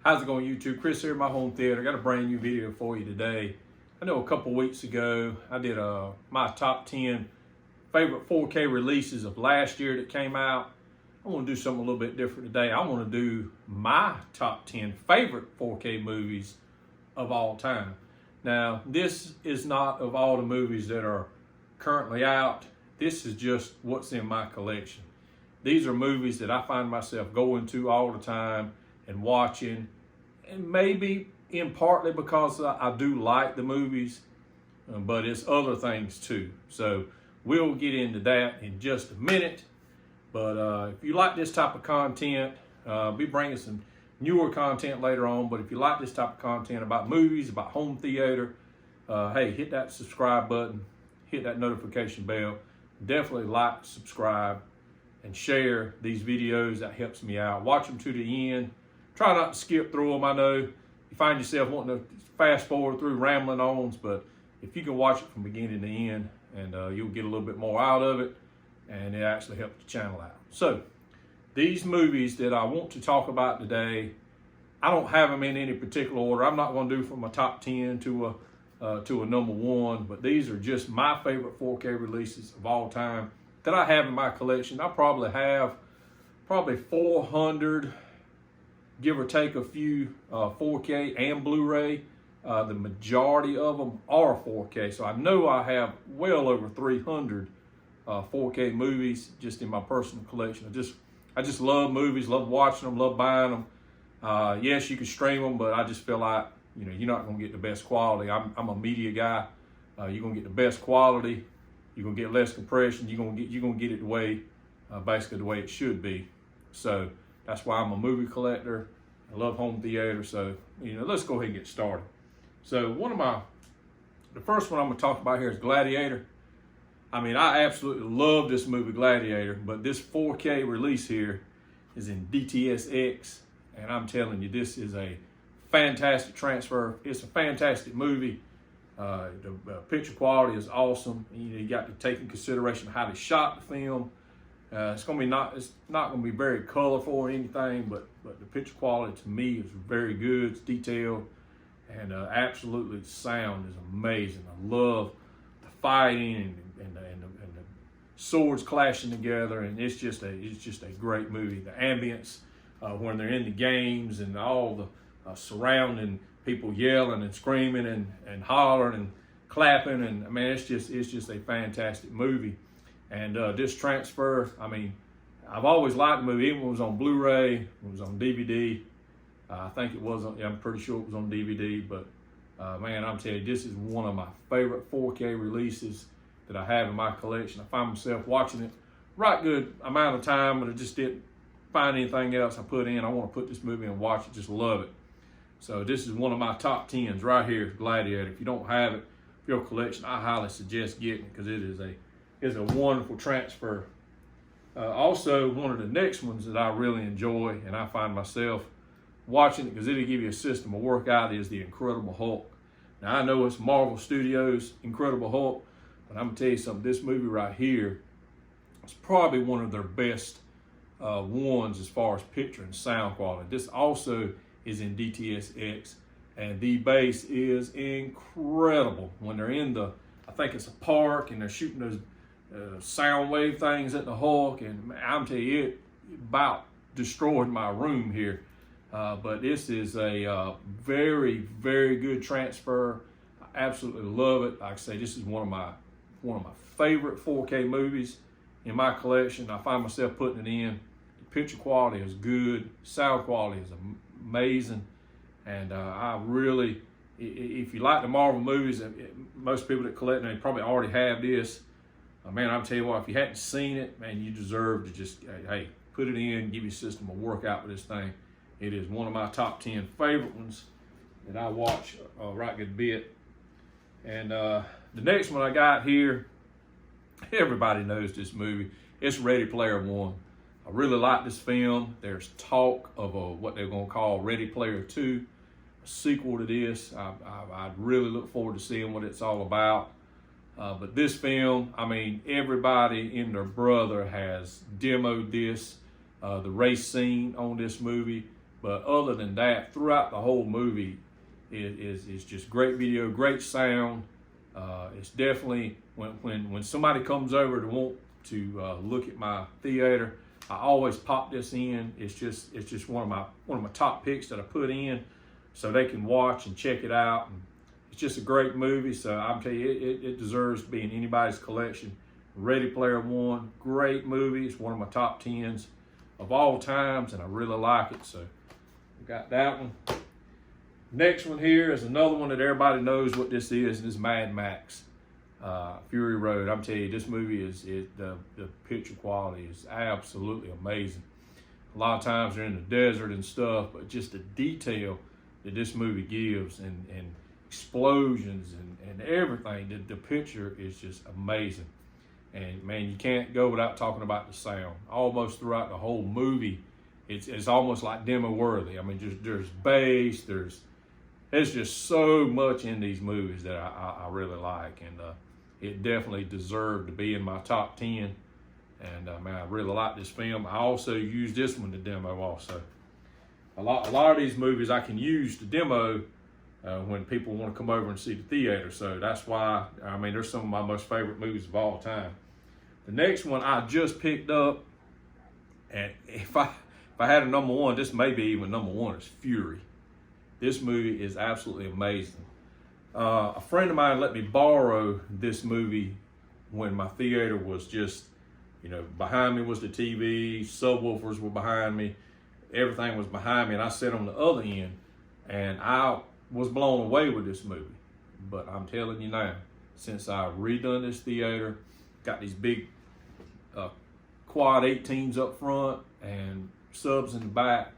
How's it going, YouTube? Chris here, my home theater. I got a brand new video for you today. I know a couple weeks ago I did my top 10 favorite 4K releases of last year that came out. I want to do something a little bit different today. I want to do my top 10 favorite 4K movies of all time. Now, this is not of all the movies that are currently out. This is just what's in my collection. These are movies that I find myself going to all the time and watching, and maybe in partly because I do like the movies, but it's other things too. So we'll get into that in just a minute. But if you like this type of content, I'll be bringing some newer content later on. But if you like this type of content about movies, about home theater, hey, hit that subscribe button, hit that notification bell. Definitely like, subscribe, and share these videos. That helps me out. Watch them to the end. Try not to skip through them. I know you find yourself wanting to fast forward through rambling ons, but if you can watch it from beginning to end, and you'll get a little bit more out of it, and it actually helps the channel out. So these movies that I want to talk about today, I don't have them in any particular order. I'm not going to do from a top 10 to a number one, but these are just my favorite 4K releases of all time that I have in my collection. I probably have 400, give or take a few, 4K and Blu-ray. The majority of them are 4K, so I know I have well over 300 4K movies just in my personal collection. I just love movies, love watching them, love buying them. Yes, you can stream them, but I just feel like you're not going to get the best quality. I'm a media guy. You're going to get the best quality. You're going to get less compression. You're going to get it the way, basically the way it should be. So that's why I'm a movie collector. I love home theater. So, let's go ahead and get started. So the first one I'm going to talk about here is Gladiator. I mean, I absolutely love this movie, Gladiator, but this 4K release here is in DTSX, and I'm telling you, this is a fantastic transfer. It's a fantastic movie. The picture quality is awesome. You got to take in consideration how they shot the film. It's not going to be very colorful or anything, but the picture quality to me is very good. It's detailed, and absolutely the sound is amazing. I love the fighting and the swords clashing together, and it's just a great movie. The ambience when they're in the games and all the surrounding people yelling and screaming and hollering and clapping, and I mean it's just a fantastic movie. And this transfer, I mean, I've always liked the movie, even when it was on Blu-ray, it was on DVD. I think it was on, I'm pretty sure it was on DVD, but man, I'm telling you, this is one of my favorite 4K releases that I have in my collection. I find myself watching it right good amount of time, but I just didn't find anything else I put in. I want to put this movie and watch it, just love it. So this is one of my top 10s right here, Gladiator. If you don't have it for your collection, I highly suggest getting it because it is a wonderful transfer. Also, one of the next ones that I really enjoy and I find myself watching it because it'll give you a system of workout is the Incredible Hulk. Now, I know it's Marvel Studios' Incredible Hulk, but I'm going to tell you something. This movie right here is probably one of their best ones as far as picture and sound quality. This also is in DTSX, and the bass is incredible when they're in I think it's a park, and they're shooting those sound wave things at the Hulk, and I'm telling you, it about destroyed my room here. But this is a very, very good transfer. I absolutely love it. Like I say, this is one of my favorite 4K movies in my collection. I find myself putting it in. The picture quality is good. Sound quality is amazing. And I really, if you like the Marvel movies, most people that collect them, they probably already have this. Man, I'm telling you what, if you hadn't seen it, man, you deserve to just, hey, put it in, give your system a workout with this thing. It is one of my top 10 favorite ones that I watch a right good bit. And the next one I got here, everybody knows this movie. It's Ready Player One. I really like this film. There's talk of what they're going to call Ready Player 2, a sequel to this. I really look forward to seeing what it's all about. But this film, I mean, everybody and their brother has demoed this. The race scene on this movie But other than that, throughout the whole movie, is just great video, great sound. It's definitely, when somebody comes over to want to look at my theater, I always pop this in. It's just one of my top picks that I put in, so they can watch and check it out. And it's just a great movie. So I'm telling you, it deserves to be in anybody's collection. Ready Player One, great movie. It's one of my top 10s of all times, and I really like it. So we got that one. Next one here is another one that everybody knows what this is, and it's Mad Max. Fury Road. I'm telling you, this movie the picture quality is absolutely amazing. A lot of times they're in the desert and stuff, but just the detail that this movie gives, and explosions and everything, the picture is just amazing. And man, you can't go without talking about the sound. Almost throughout the whole movie, it's almost like demo worthy. I mean, there's bass, there's just so much in these movies that I really like, and it definitely deserved to be in my top 10. And man, I really like this film. I also use this one to demo also. A lot of these movies I can use to demo when people want to come over and see the theater. So that's why, I mean, they're some of my most favorite movies of all time. The next one I just picked up, and if I had a number one, this may be even number one, is Fury. This movie is absolutely amazing. A friend of mine let me borrow this movie when my theater was just, behind me was the TV, subwoofers were behind me, everything was behind me, and I sat on the other end, and I was blown away with this movie. But I'm telling you now, since I redone this theater, got these big quad 18s up front and subs in the back,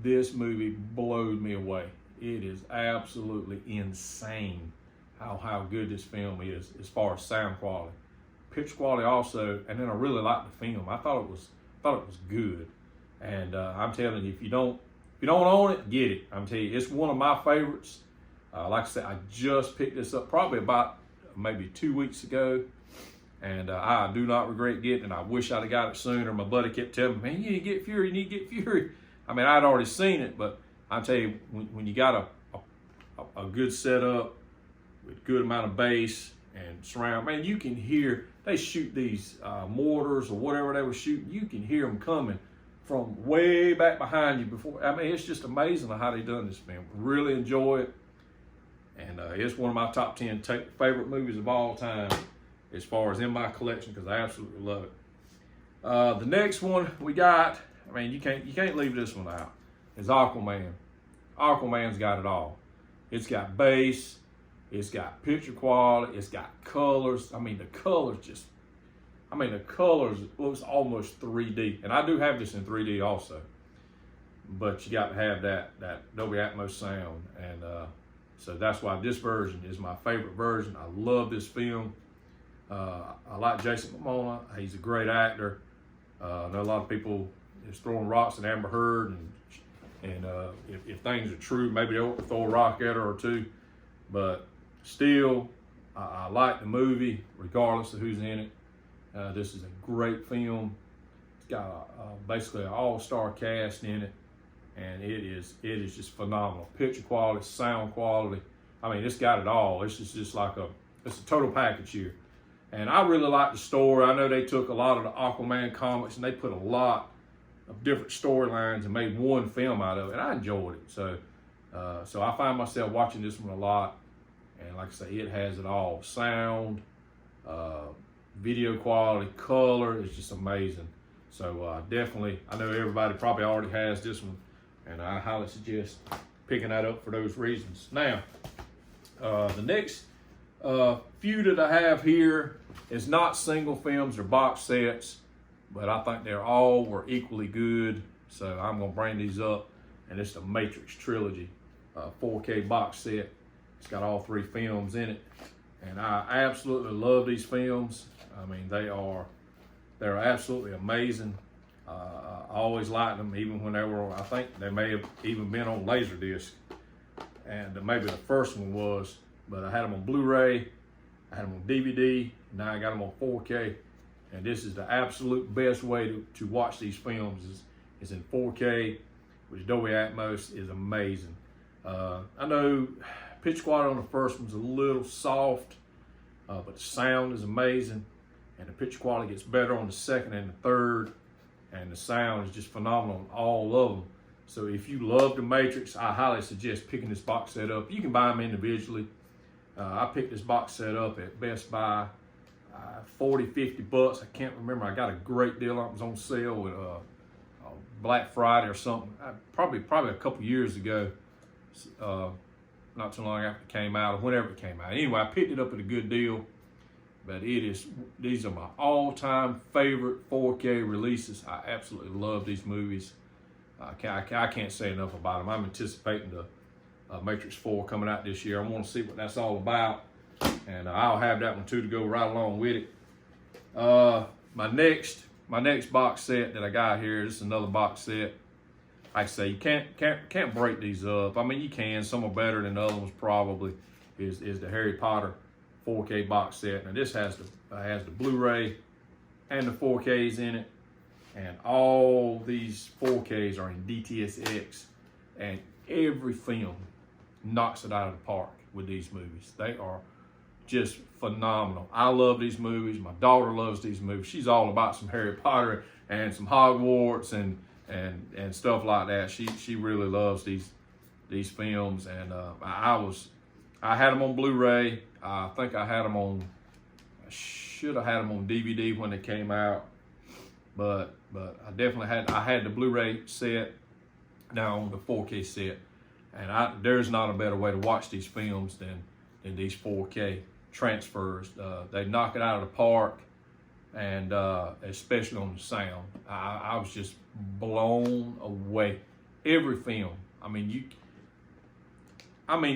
this movie blowed me away. It is absolutely insane how good this film is as far as sound quality, picture quality also, and then I really liked the film. I thought it was good, and I'm telling you, if you don't own it, get it. I'm telling you, it's one of my favorites. Like I said, I just picked this up probably about maybe 2 weeks ago, and I do not regret getting it. I wish I'd have got it sooner. My buddy kept telling me, man, you need to get Fury, you need to get Fury. I mean, I'd already seen it, but I tell you, when you got a good setup with good amount of bass and surround, man, you can hear, they shoot these mortars or whatever they were shooting, you can hear them coming from way back behind you before. I mean, it's just amazing how they done this film. Really enjoy it, and it's one of my top 10 favorite movies of all time as far as in my collection, because I absolutely love it. The next one we got, I mean, you can't leave this one out, is Aquaman. Aquaman's got it all. It's got bass, it's got picture quality, it's got colors. I mean, the colors looks almost 3D. And I do have this in 3D also. But you got to have that Dolby Atmos sound. And so that's why this version is my favorite version. I love this film. I like Jason Momoa. He's a great actor. I know a lot of people is throwing rocks at Amber Heard, and if things are true, maybe they'll throw a rock at her or two. But still, I like the movie regardless of who's in it. This is a great film. It's got basically an all-star cast in it, and it is just phenomenal. Picture quality, sound quality. I mean, it's got it all. It's just like it's a total package here. And I really like the story. I know they took a lot of the Aquaman comics and they put a lot of different storylines and made one film out of it. And I enjoyed it. So I find myself watching this one a lot. And like I say, it has it all. Sound, video quality, color, it's just amazing. So definitely, I know everybody probably already has this one, and I highly suggest picking that up for those reasons. Now, the next few that I have here is not single films or box sets, but I think they're all were equally good. So I'm gonna bring these up, and it's the Matrix Trilogy 4K box set. It's got all 3 films in it, and I absolutely love these films. I mean, they're absolutely amazing. I always liked them, even when they were, I think they may have even been on Laserdisc, and maybe the first one was, but I had them on Blu-ray, I had them on DVD, now I got them on 4K, and this is the absolute best way to watch these films is in 4K. which Dolby Atmos is amazing. I know pitch quality on the first one's a little soft, but the sound is amazing, and the pitch quality gets better on the second and the third, and the sound is just phenomenal on all of them. So if you love the Matrix, I highly suggest picking this box set up. You can buy them individually. I picked this box set up at Best Buy, 40, 50 bucks. I can't remember. I got a great deal. It was on sale with Black Friday or something. Probably a couple years ago, not too long after it came out, or whenever it came out. Anyway, I picked it up at a good deal. But these are my all-time favorite 4K releases. I absolutely love these movies. I can't say enough about them. I'm anticipating the Matrix 4 coming out this year. I want to see what that's all about, and I'll have that one too to go right along with it. My next box set that I got here, this is another box set. Like I say, you can't break these up. I mean, you can. Some are better than the other ones probably. Is the Harry Potter 4K box set. Now this has the Blu-ray and the 4Ks in it, and all these 4Ks are in DTSX, and every film knocks it out of the park with these movies. They are just phenomenal. I love these movies. My daughter loves these movies. She's all about some Harry Potter and some Hogwarts and stuff like that. She really loves these films, and I had them on Blu-ray. I think I should have had them on DVD when they came out, but I definitely had the Blu-ray set, now on the 4K set, and there's not a better way to watch these films than these 4K transfers. They knock it out of the park, and especially on the sound. I was just blown away. Every film. I mean,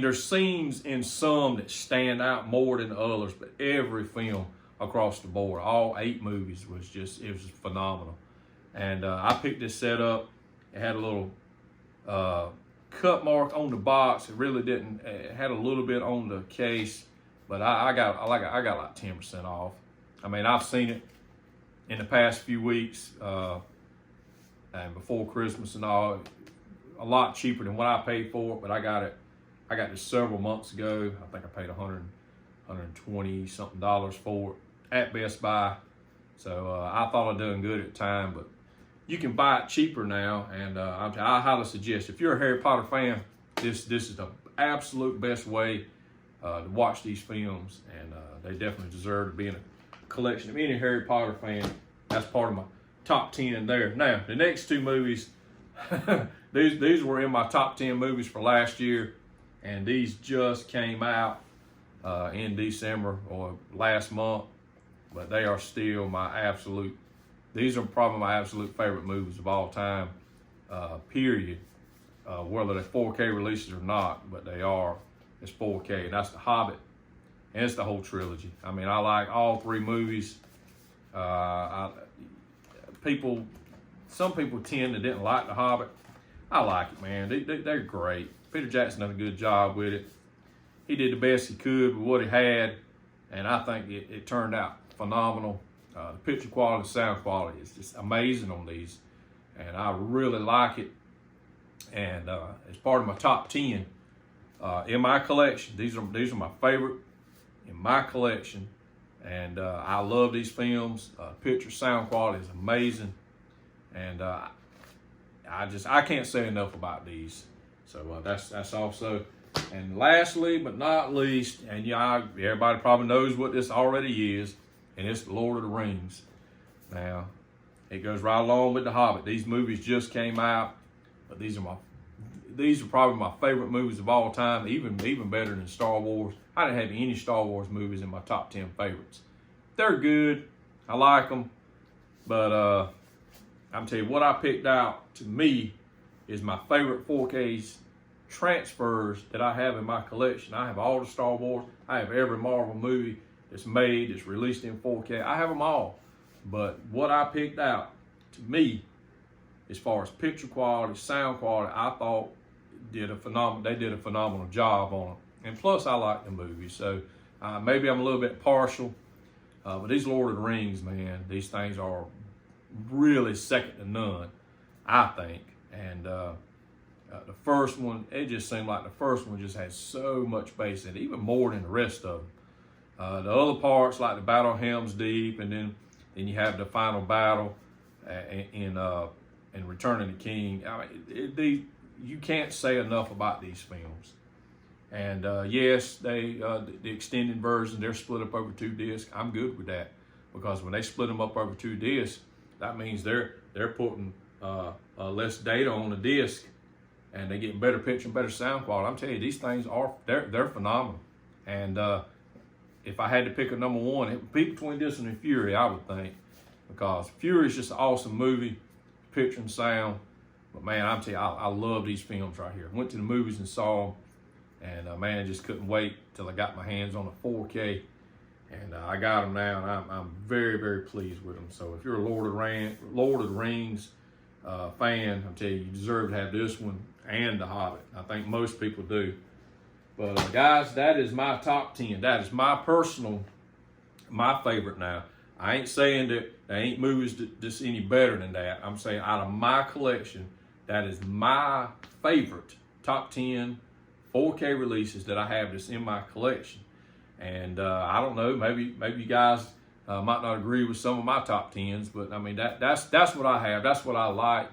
there's scenes in some that stand out more than others, but every film across the board, all 8 movies, it was phenomenal. And I picked this set up. It had a little cut mark on the box. It really didn't. It had a little bit on the case, but I got like 10% off. I mean, I've seen it in the past few weeks and before Christmas and all, a lot cheaper than what I paid for it, but I got this several months ago. I think I paid $120 something for it at Best Buy. So I thought I was doing good at the time, but you can buy it cheaper now, and I highly suggest, if you're a Harry Potter fan, this is the absolute best way to watch these films, and they definitely deserve to be in a collection of any Harry Potter fan. That's part of my top 10 there. Now, the next 2 movies, these were in my top 10 movies for last year, and these just came out in December or last month, but they are still these are probably my absolute favorite movies of all time, period. Whether they're 4K releases or not, but they are. It's 4K, and that's The Hobbit, and it's the whole trilogy. I mean, I like all 3 movies. Some people tend to didn't like The Hobbit. I like it, man. They're great. Peter Jackson done a good job with it. He did the best he could with what he had, and I think it turned out phenomenal. The picture quality, sound quality is just amazing on these, and I really like it. And it's part of my top 10 in my collection. These are my favorite in my collection, and I love these films. Picture, sound quality is amazing, and I can't say enough about these. So that's also. And lastly, but not least, and everybody probably knows what this already is, and it's The Lord of the Rings. Now, it goes right along with The Hobbit. These movies just came out, but these are probably my favorite movies of all time, even better than Star Wars. I didn't have any Star Wars movies in my top 10 favorites. They're good. I like them, but I'm telling you, what I picked out to me is my favorite 4K transfers that I have in my collection. I have all the Star Wars. I have every Marvel movie that's made, that's released in 4K. I have them all. But what I picked out to me, as far as picture quality, sound quality, I thought they did a phenomenal job on it. And plus, I like the movie, so maybe I'm a little bit partial. But these Lord of the Rings, man, these things are really second to none, I think. And first one, it just seemed like the first one just had so much bass in it, even more than the rest of them. The other parts, like the battle of Helm's Deep, and then you have the final battle in Return of the King. I mean, you can't say enough about these films. And yes, the extended version, they're split up over 2 discs. I'm good with that, because when they split them up over 2 discs, that means they're putting less data on the disc, and they get better picture and better sound quality. I'm telling you, these things they're phenomenal. And if I had to pick a number one, it would be between this one and Fury, I would think, because Fury is just an awesome movie, picture and sound. But man, I'm telling you, I love these films right here. Went to the movies and saw them, and man, I just couldn't wait till I got my hands on a 4K. And I got them now, and I'm very, very pleased with them. So if you're a Lord of the Rings fan, I'm telling you, you deserve to have this one and The Hobbit. I think most people do. But guys, that is my top 10. That is my favorite now. I ain't saying that there ain't movies that's any better than that. I'm saying out of my collection, that is my favorite top 10 4K releases that I have that's in my collection. And I don't know, maybe you guys might not agree with some of my top 10s, but I mean, that's what I have. That's what I like.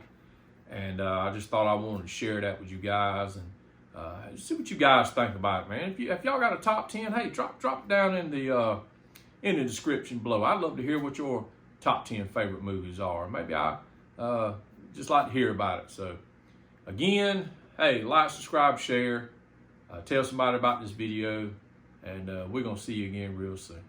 And I just thought I wanted to share that with you guys, and see what you guys think about it, man. If y'all got a top 10, hey, drop it down in the description below. I'd love to hear what your top 10 favorite movies are. Maybe I just like to hear about it. So again, hey, like, subscribe, share, tell somebody about this video, and we're gonna see you again real soon.